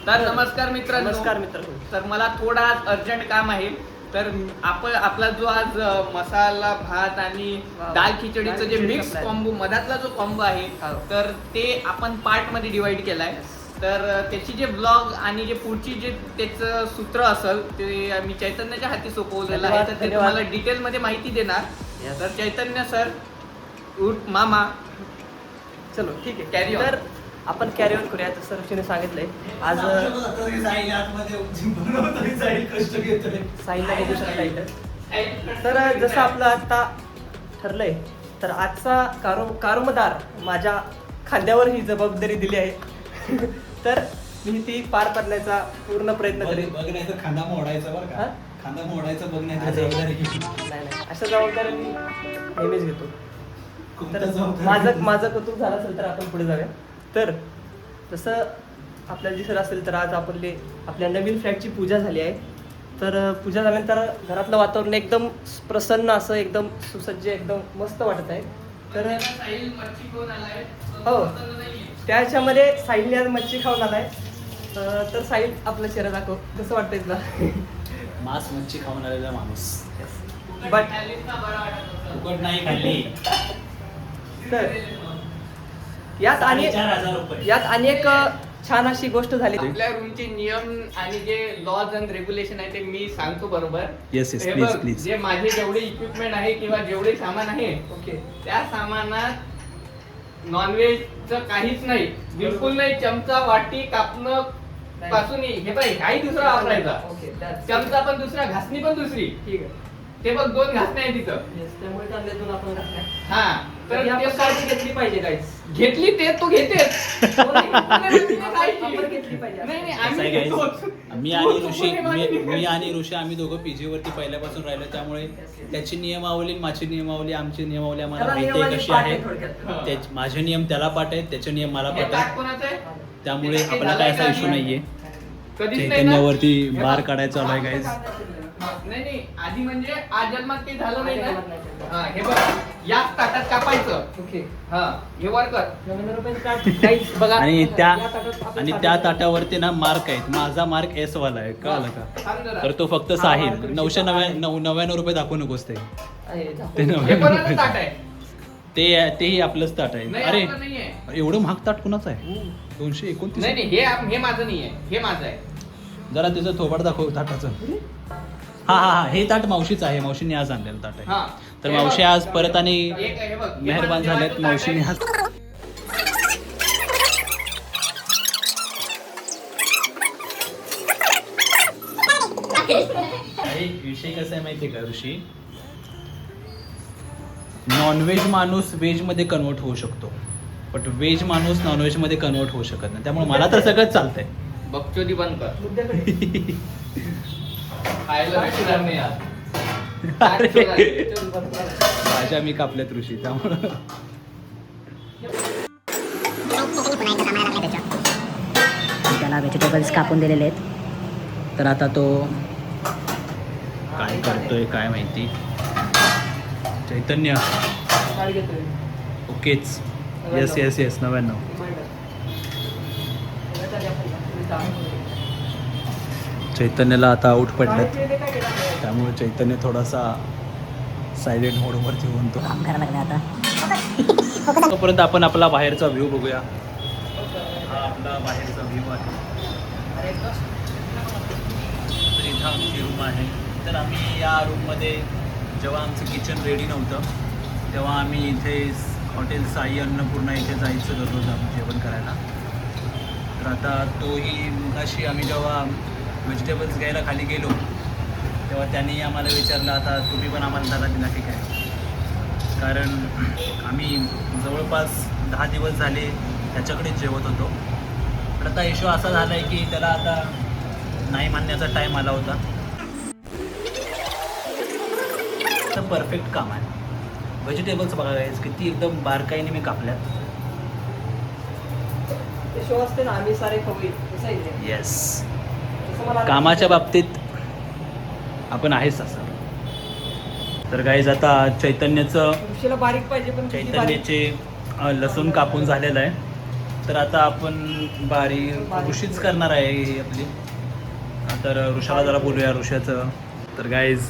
तर नमस्कार मित्रांनो. नमस्कार मित्रांनो. तर मला थोडा आज अर्जंट काम आहे. तर आपला जो आज मसाला भात आणि दाल खिचडीचं जे मिक्स कॉम्बो मधातला जो कॉम्बो आहे तर ते आपण पार्ट मध्ये डिवाइड केलाय. तर त्याची जे ब्लॉग आणि जे पुढची जे त्याचं सूत्र असेल ते मी चैतन्याच्या हाती सोपवलेलं आहे. तर ते तुम्हाला डिटेल मध्ये माहिती देणार. तर चैतन्य सर उर्फ मामा, चलो ठीक आहे कॅरी ऑन. तर आपण कॅरी ऑन करूया. तर सर सांगितलंय आज साईला बघू शकता इथं. तर जसं आपलं आता ठरलंय तर आजचा कारोमदार माझ्या खांद्यावर ही जबाबदारी दिली आहे. तर मी ती पार करण्याचा पूर्ण प्रयत्न करेन. बघ नाही तर खांदा मोडायचा बरं का. खांदा मोडायचा बघ नाही तर जबाबदारी नाही अशा जबाबदारी मी नेहमीच घेतो. तर माझं कौतुक झालं असेल तर आपण पुढे जाऊया. तर जसं आपल्याला दिसत असेल तर आज आपल्या नवीन फ्लॅटची पूजा झाली आहे. तर पूजा झाल्यानंतर घरातलं वातावरण एकदम प्रसन्न असं एकदम सुसज्ज एकदम मस्त वाटत आहे. तर हो त्याच्यामध्ये साहिलने आज मच्छी खाऊन आलाय. तर साहिल आपला चेहरा दाखव कसं वाटतंय तुला. मांस मच्छी खाऊन आलेला माणूस बट फुकट नाही खाल्ली. तर यात आणि 4,000 रुपये. यात अनेक छान अशी गोष्ट झाली. आपल्या रूमचे नियम आणि जे लॉज अँड रेग्युलेशन आहे ते मी सांगतो बरोबर. Yes, हे please, बघ, please. जे माझे जेवढे इक्विपमेंट आहे किंवा जेवढे सामान आहे ओके त्या सामानात नॉनव्हेजचं काहीच नाही, बिलकुल नाही. चमचा वाटी कापणं पासून हे पाहिजे काही दुसरा वापरायचा. ओके चमचा पण दुसरा, घासणी पण दुसरी. ठीक आहे. ते बघ 2 घासण्या आहे तिथं. Yes, त्यामुळे त्यातून आपण घातल्या. हा तर तर आपण ते काळजी घेतली पाहिजे गाईस. घेतली ते तू घेतेस. आपण घेतली पाहिजे. नाही नाही असं आम्ही आहे guys. घेतोच. मी आणि ऋषी आम्ही दोघं पीजी वरती पहिल्यापासून राहिलो त्यामुळे त्याची नियमावली माझी नियमावली आमची नियमावली आम्हाला त्याला माहिती आहे नियमाने कशी पाठ आहे. आहे थोडक्यात. माझे नियम त्याला पाठ आहेत त्याचे नियम मला हे पाठ ताट आहेत. कोणाचं आहे? त्यामुळे आपला काय असा इश्यू नाहीये. कधीच नाही ना? चैतन्यावरती हे बार बघ. काढायचा आलाय गाईज. नाही नाही आधी म्हणजे आज जन्मात काही झालं नाही आज जन्मात नाही ना. झालं. हा हे बघ याच ताटात कापायचं. ओके हा हे वर कर. 900 रुपयाचं ताट. Guys, बघा आणि या ताटात आपण त्या साखर- ताटावरती ना मार्क आहेत. माझा मार्क एस वाला आहे कळलं का. थांब जरा. तर तो फक्त हा, साहिल मार्क 999 रुपये दाखवू नकोस ते आहे, झाकून. ते हे 99 कोणाचं रुपये. ताट आहे? तेही आपलंच ताट आहे. नाही अरे आपलं नाहीये. एवढं महाग ताट कुणाचं आहे. हम्म. 229. नाही नाही हे माझं नाहीये, हे माझं आहे. जरा त्याचं थोबाड दाखव ताटाचं. हा हे ताट मावशीचं आहे. मावशीने आज आणलेलं ताट हा. आहे. तर हे मावशी बघ. आज परत आणि एक आहे, हे बघ. हे मेहरबान माझं झाल्यात. ताट मावशीने आहे. आज विषय कसा आहे माहितीये का ऋषी. नॉनव्हेज माणूस व्हेज मध्ये कन्वर्ट होऊ शकतो बट व्हेज माणूस नॉनव्हेज मध्ये कन्वर्ट होऊ शकत नाही. त्यामुळे मला तर सगळंच चालतंय. बकचोदी बंद कर. मुद्द्याकडे. खायला भेटणार नाही आज. अरे, भाज्या मी कापल्यात ऋषी त्यामुळं त्याला व्हेजिटेबल्स कापून दिलेले आहेत. तर आता तो काय करतोय काय माहिती. चैतन्य ताट घेतोय. ओकेच. येस 99. चैतन्याला आता आऊट पडल्यात त्यामुळे चैतन्य थोडासा सायलेंट मोडवरती होऊन तो. काम करायला लागलं आता. तोपर्यंत आपण आपला बाहेरचा व्ह्यू बघूया. हा आपला बाहेरचा व्ह्यू आहे. तर इथं आमची रूम आहे. तर आम्ही या रूममध्ये जेव्हा आमचं किचन रेडी नव्हतं तेव्हा आम्ही इथे हॉटेल साई अन्नपूर्णा इथे जायचं दररोज आम्ही जेवण करायला. तर आता तोही मगाशी आम्ही जेव्हा व्हेजिटेबल्स घ्यायला खाली गेलो तेव्हा त्यांनी आम्हाला विचारलं आता तुम्ही पण आम्हाला दादा दिला की काय. कारण आम्ही जवळपास 10 दिवस झाले त्याच्याकडेच जेवत होतो. पण आता इश्यू असा झाला आहे की त्याला आता नाही मानण्याचा टाईम आला होता. तर परफेक्ट काम आहे. व्हेजिटेबल्स बघा गाईस किती एकदम बारकाईने मी कापल्यात. ते शो असते ना आम्ही सारे खवई तसं आहे ते. येस तसं मला कामाच्या बाबतीत आपण आहेच असं. तर गाईज आता चैतन्याचं ऋषीला बारीक पाहिजे पण किती बारीक. चैतन्याचे लसूण कापून झालेलं आहे. तर आता आपण बारी ऋषीच करणार आहे ही आपली. तर ऋषाला जरा बोलूया ऋषाचं. तर गाईज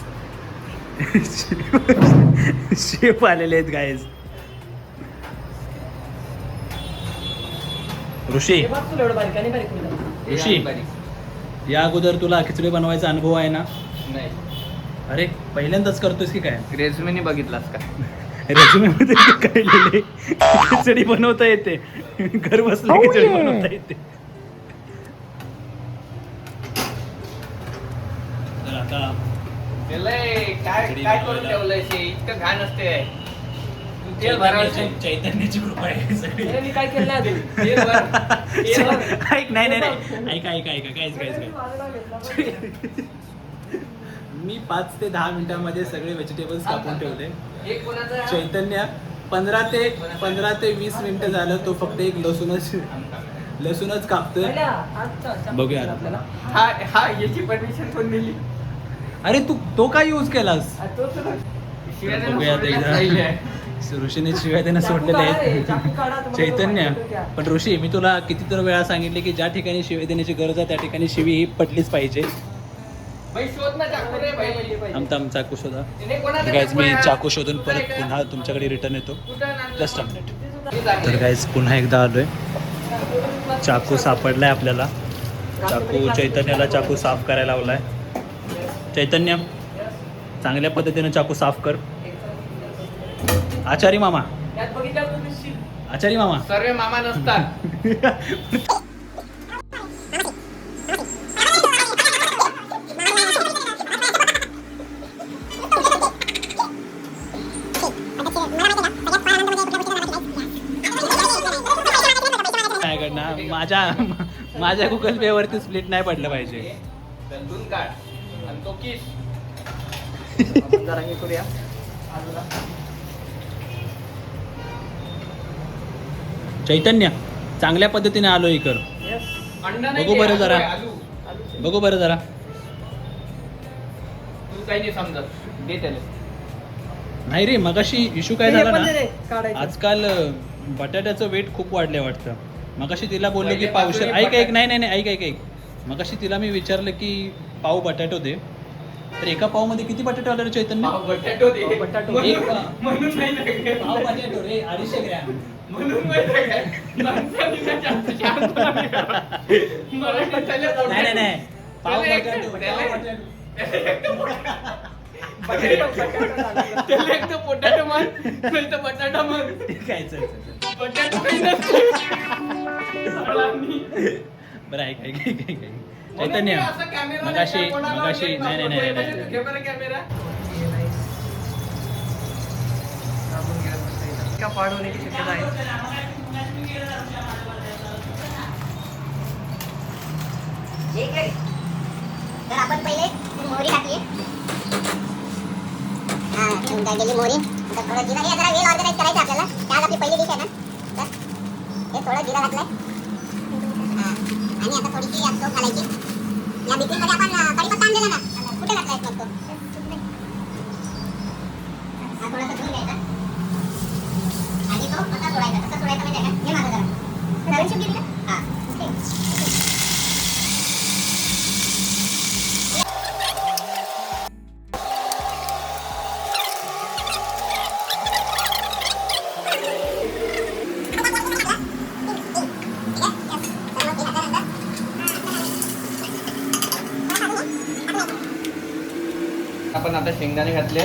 शेफ आलेले आहेत गाईज. ऋषी एवढं बारीक आणि बारीक होईल. ऋषी या अगोदर तुला खिचडी बनवायचा अनुभव आहे ना? नाही. अरे पहिल्यांदाच करतोयस की काय? रेझ्युमेने बघितलास का? रेझ्युमे मध्ये काय लिहिले? खिचडी बनवता येते, घर बसल्या खिचडी बनवता येते. तर आता काय काय करून ठेवलंय ते इतकं घाण असते. तू तेल भरायचं. चैतन्याची कृपा आहे सगळी. हे मी काय केलं नाही आधी. तेल भर. तेल भर. ऐक नाही नाही नाही ऐका काहीच माझं नाव घेतलं. मी 5 ते 10 मिनिटांमध्ये सगळे व्हेजिटेबल्स कापून ठेवले. हे कोणाचं? चैतन्य 15 ते 20 मिनिटं झालं तो फक्त एक लसूणच कापतोय. पहिल्या आजचा बघूया. आपल्याला. हा याची परमिशन कोण दिली? अरे तू तो काय यूज केलास? तो तर शिवाय बघूया आता सोडण्यात एकदा. राहिली आहे. ऋषीने शिवाय त्यांना चाकू सोडलेले काढा रे, आहेत. चाकू काढा, तुम्हाला चैतन्य तो माहिती आहे. पण ऋषी मी तुला कितीतरी वेळा सांगितले की ज्या ठिकाणी शिवाय देण्याची गरज आहे त्या ठिकाणी शिवी ही पडलीच पाहिजे. बाई शोध ना चाकू रे बाई. थांब चाकू शोधा. तिने कोणाचा गाईज मी चाकू आहे? चाकू शोधून कुठं परत आहे का? पुन्हा तुमच्याकडे रिटर्न येतो. कुठं आणलं? Just a minute. हे चांगलं. तर गाईज पुन्हा एकदा आलोय. चाकू सापडलाय आपल्याला. चाकू चैतन्याला चाकू साफ करायला लावलाय. चैतन्य चांगल्या पद्धतीने चाकू साफ कर. आचारी मामा यात बघितलं तुम्ही शील. आचारी मामा सर्व मामा नसतात. माझ्या गुगल पे वरती स्प्लिट नाही पडलं पाहिजे. दंडून काढ आणि तो किस. आपण जरा हे करूया. आलूला. चैतन्य चांगल्या पद्धतीने आलो कर. Yes. अंडा नाही बघू ते, बरं आलू जरा. आहे, आलू. आलू. बघू बरं जरा. तू काही नाही समजत. दे त्याला. नाही रे मगाशी इशू काय हे झाला पण ना, दे रे, काढायचं. आजकाल बटाट्याचं वेट खूप वाढलंय वाटतं. मगाशी तिला बोललो की पहिले पावशेर बाजूने ऐक नाही ऐक. मगाशी तिला मी विचारलं की पाव बटाटो दे. तर एका पाव मध्ये किती बटाटे आले रे चैतन्य? पाव बटाटो दे. पाव बटाटो. म्हणून नाही लागले. बटाटो रे 250 ग्रॅम. म्हणून माहिती आहे काय? माणसाने ना जास्त शहाणपणा नाही करावा. मराठीत त्याला पोटात- नाही पाव त्याला एक- बटाटो त्याला एक तर पोटॅटो म्हण, नाही तर बटाटा म्हण. ठीक आहे चल. बटाटो काही नसते. बरं ऐक म्हणून चैतन्य मी असं कॅमेरा नाही मगाशी का कोणाला मगाशी एक नाही दाखवतोय. घे बरं कॅमेरा. का पाड होण्याची शक्यता आहे. तर आपण पहिले मोहरी टाकली. गेली मोहरी. आता थोडं जिरा. हे जरा वेल ऑर्गनाईज करायचं आपल्याला. त्यात आपली पहिली डिश आहे ना. तर हे थोडं जिरा घातलंय. आणि आता थोडीशी यात सोप घालायची. या बिकरीमध्ये आपण कढीपत्ता आणलेला ना, कुठे घातलायस मग तो? हा थोडासा धुवून घ्यायचा आणि तो असा सोडायचा. कसा सोडायचा माहिती आहे का? हे मागं जरा नवीन शिप गेली का? हा आपण आता शेंगदाणे घातले.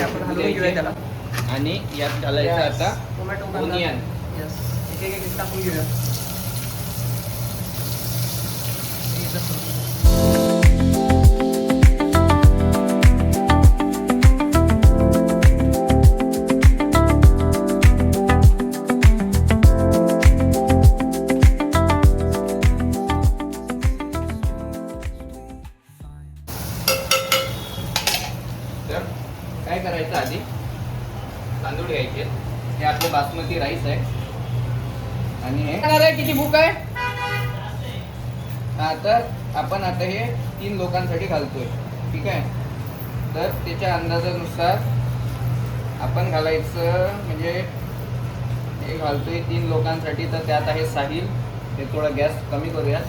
आपण हलवून घेऊया त्याला. आणि यात घालायचं आता टोमॅटो ओनियन. एक टाकून घेऊया. तर काय करायचं आधी तांदूळ घ्यायचे. हे आपले बासमती राईस आहे. आणि हे खाणार आहे किती भूक आहे. हा तर आपण आता हे 3 लोकांसाठी घालतोय. ठीक आहे. तर त्याच्या अंदाजानुसार आपण घालायचं म्हणजे हे घालतोय 3 लोकांसाठी, तर त्यात आहे साहिल. हे थोडा गॅस कमी करूयात.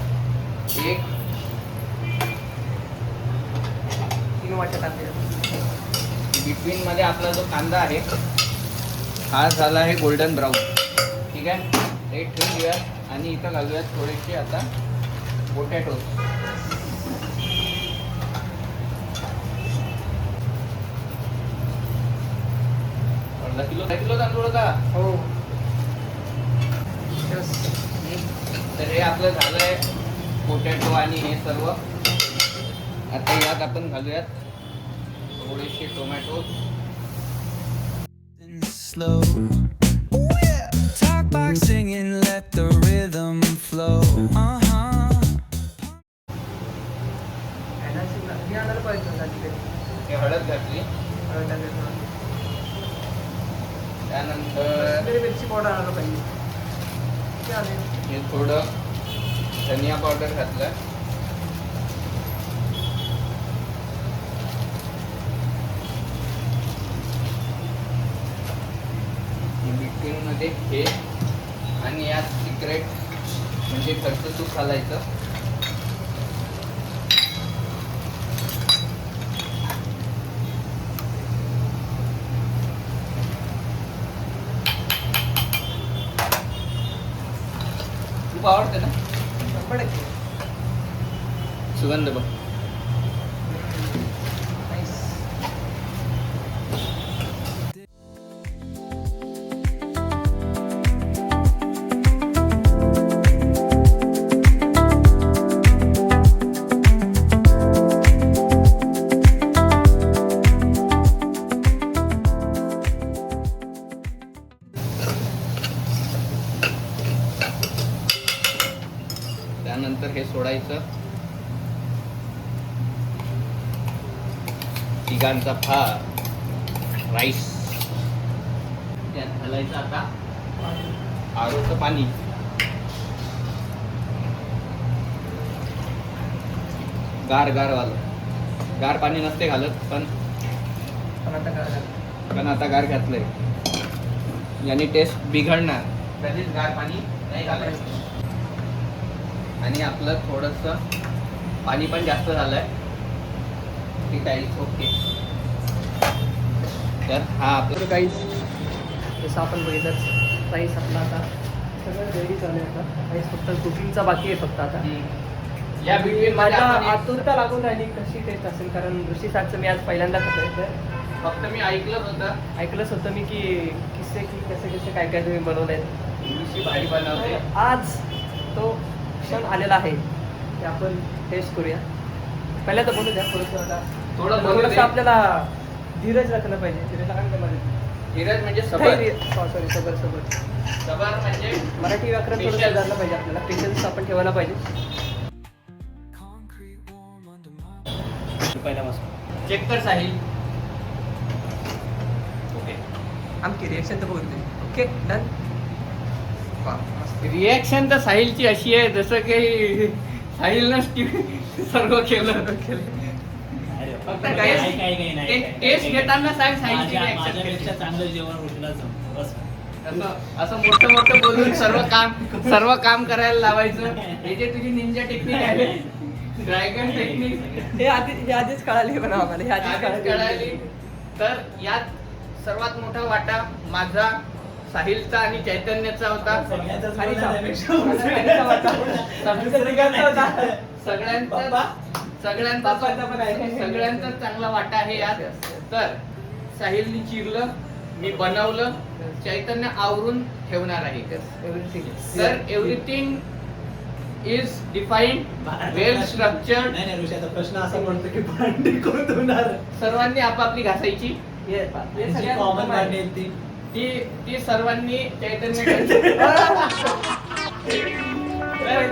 3 वाट्या टाकूया. बिटवीन मध्ये आपला जो कांदा आहे हा झाला आहे गोल्डन ब्राऊन. ठीक आहे, हे ठेवून घेऊयात आणि इथं घालूयात थोडेसे आता पोटॅटो. अर्धा किलो तांदूळ का? हो. Yes. तर हे आपलं झालंय पोटॅटो आणि हे सर्व. आता यात आपण घालूयात थोडेसे tomato. Slow. Ooh, yeah. Talk back singing, let the rhythm flow. हे आणायला पाहिजे होतं तिकडे. हे हळद घातली. त्यानंतर मिरची पावडर आणायला पाहिजे. ते आले. हे थोडं धनिया पावडर घातलं. मध्ये हे आणि यात सिक्रेट म्हणजे घरचं तूप घालायचं. तूप आवडते ना? सुगंध बघ. त्यानंतर हे सोडायचं. तिघांचा भात राईस त्यात घालायचं. आता आरोचं पाणी. गार पाणी नसते घालत, पण आता गार घातलंय याने टेस्ट बिघडणार. कधीच गार पाणी नाही घालायचं. आणि आपलं थोडंसं पाणी पण जास्त झालंय. ठीक आहे, ओके. तर हा आपलं राईस जसं आपण बघितलं, राईस आपला आता सगळं रेडी झालं आता. राईस फक्त कुकिंगचा बाकी आहे फक्त आता. या व्हिडिओ माझ्या आतुरता लागून राहिली कशी टेस्ट असेल, कारण ऋषी सागचं मी आज पहिल्यांदा खातोय. तर फक्त मी ऐकलंच होतं मी की किस्से की कसे काय काय तुम्ही बनवले आहेत. ऋषी भारी बनवते. आज तो क्षण आलेला आहे ते आपण टेस्ट करूया. पहिल्या तर बोलू द्या थोडंसं आपल्याला धीरज राखलं पाहिजे. धीरज म्हणजे सबर. सबर म्हणजे मराठी व्याकरण थोडं सुधारलं पाहिजे आपल्याला. पेशन्स आपण ठेवायला पाहिजे. चेक कर साहिल. ओके, आमची रिएक्शन तर बघू. Okay done. रिएक्शन तर साहिलची अशी आहे जसं की साहिलनं सर्व केलं. फक्त टेस्ट घेताना साहिलची माझ्यापेक्षा चांगलं जेवण उठलाच बस. असं मोठं बोलून सर्व काम करायला लावायचं. हे जे तुझी निंजा टेक्निक आहे, ड्रॅगन टेक्निक, हे आधीच कळाली पण आम्हाला. हे आधीच कळाली. तर यात सर्वात मोठा वाटा माझा, साहिलचा आणि चैतन्याचा होता. सगळ्यांचा चांगला वाटा आहे यात. तर साहिलनी चिरलं, मी बनवलं, चैतन्य आवरून ठेवणार आहे. तर everything is defined, well structured. प्रश्न असा म्हणतो की भांडी कोण धुणार? सर्वांनी आपापली घासायची. कॉमन भांडी ती सर्वांनी चैतन्य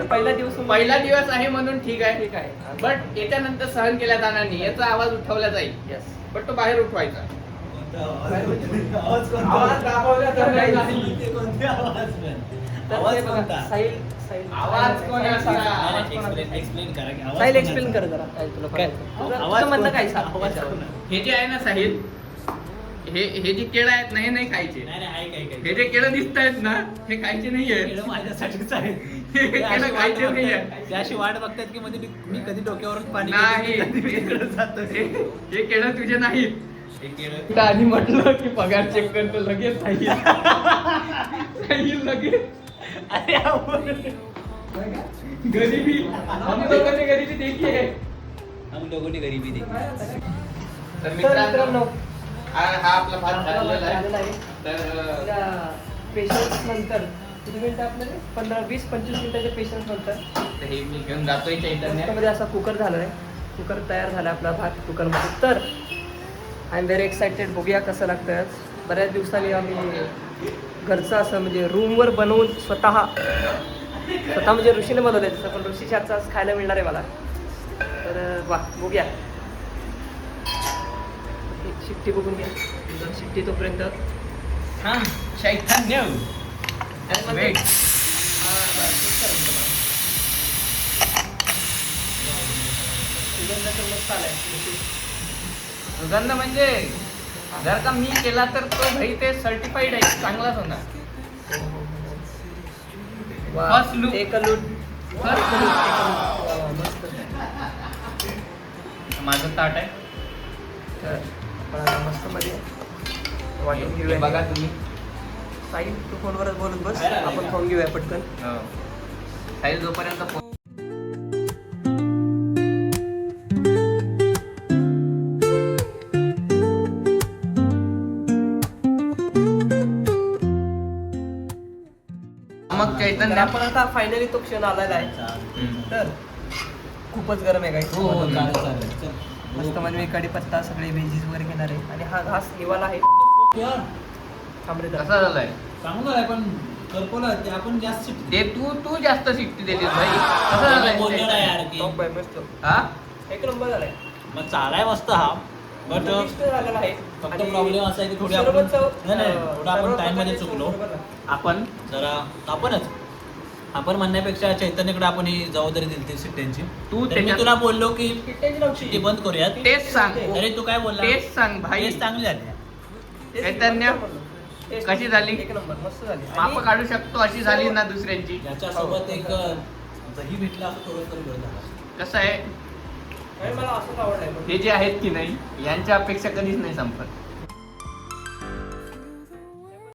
पहिला दिवस आहे म्हणून ठीक आहे. बट याच्यानंतर सहन केल्या जाणार नाही. याचा आवाज उठवला जाईल. बट तो बाहेर उठवायचा. आवाज साहिल एक्सप्लेन कर जरा. काय तुला म्हणणं काय? हे जे आहे ना साहिल, हे जे केळं आहेत ना हे नाही खायचे. नाही आहे काही हे जे केळं दिसत आहेत ना हे खायचे नाहीये. केळं माझ्यासाठीच आहे. हे केळं खायचे नाहीये. त्याशी वाट बघतात की मध्ये मी कधी डोक्यावरून पाणी नाही घेतो, कधी वेगळं जातं. हे केळं तुझे नाहीत. हे केळं आधी म्हटलं की पगार चेक करतो लगेच नाही लगेच. अरे आपण गरीबी हम लोगों ने गरीबी देखी है. हम लोगोंनी गरीबी देखी. तर तर मित्रांनो मित्रांनो हा आपला भात झालेला आहे. तर पेशन्स नंतर किती मिनिटं आपल्याला 15-20-25 मिनिटाच्या पेशन्स नंतर हे मी घेऊन जातोय चैतन्य. कुकरमध्ये असा कुकर झाला आहे. कुकर तयार झाला आपला भात कुकरमध्ये. तर आय एम व्हेरी एक्सायटेड. बघूया कसं लागतं आज. बऱ्याच दिवसांनी आम्ही घरचं असं म्हणजे रूमवर बनवून स्वतः म्हणजे ऋषीने बनवलं तसं, पण ऋषीच्या हातचं आज खायला मिळणार आहे मला. तर वा बघूया. शिट्टी बघून घ्या. शिट्टी तोपर्यंत हा चैतन्य वेट. सुगंध म्हणजे जर का मी केला तर तो भाई ते सर्टिफाईड आहे, चांगलाच होणार. First look. एक लूट First look. मस्त. माझं ताट आहे. तर आपण आता मस्त मध्ये वाटून हे घेऊया. बघा तुम्ही. साई तू फोनवरच बोलत बस, आपण खाऊन घेऊया पटकन. साईल जोपर्यंत मग तर चैतन्य आपण आता फायनली तो क्षण आलेला आहे. तर खूपच गरम आहे काही. हो हो चालेल चालेल चल. मस्त म्हणजे मी कढीपत्ता सगळे व्हेजीस वगैरे घेणार आहे. आणि हा घास निवाला आहे. यार, थांबरे जरा. कसा झालाय चांगलं आहे पण करपोला ते आपण जास्त शिकतो. ते तू जास्त शिकते देतेस भाई. कसा झालाय बोललो ना यार की टॉप बाय मस्त. हा एक नंबर झालाय. मग चालाय मस्त हा बट चविष्ट झालेला आहे. फक्त आणि प्रॉब्लेम असा आहे की थोडी सर्व आपण चव- नाही थोडं आपण सर्व टाइम मध्ये प्रकारचे चुकलो. चव बरोबर. आपण जरा आपण म्हणण्यापेक्षा चैतन्यकडे आपण ही जबाबदारी दिली शिट्ट्यांची. तू तर मी त्याच्यात- तुला बोललो की किट्ट्याची नव्हती. शिट्टी बंद करूयात. तेच सांग. अरे तू काय बोलला? तेच सांग भाई. टेस्ट चांगली झाली. तेच चैतन्य, मस्त म्हणलं. टेस्ट कशी झाली? एक नंबर मस्त झाली. माप आणि काढू शकतो अशी झाली ना दुसऱ्यांची. याच्यासोबत एक दही भेटलं असं थोडं तरी बरं झालं. कसं आहे आणि मला असंच आवडलंय. हे जे आहेत की नाही यांच्या अपेक्षा कधीच नाही संपत.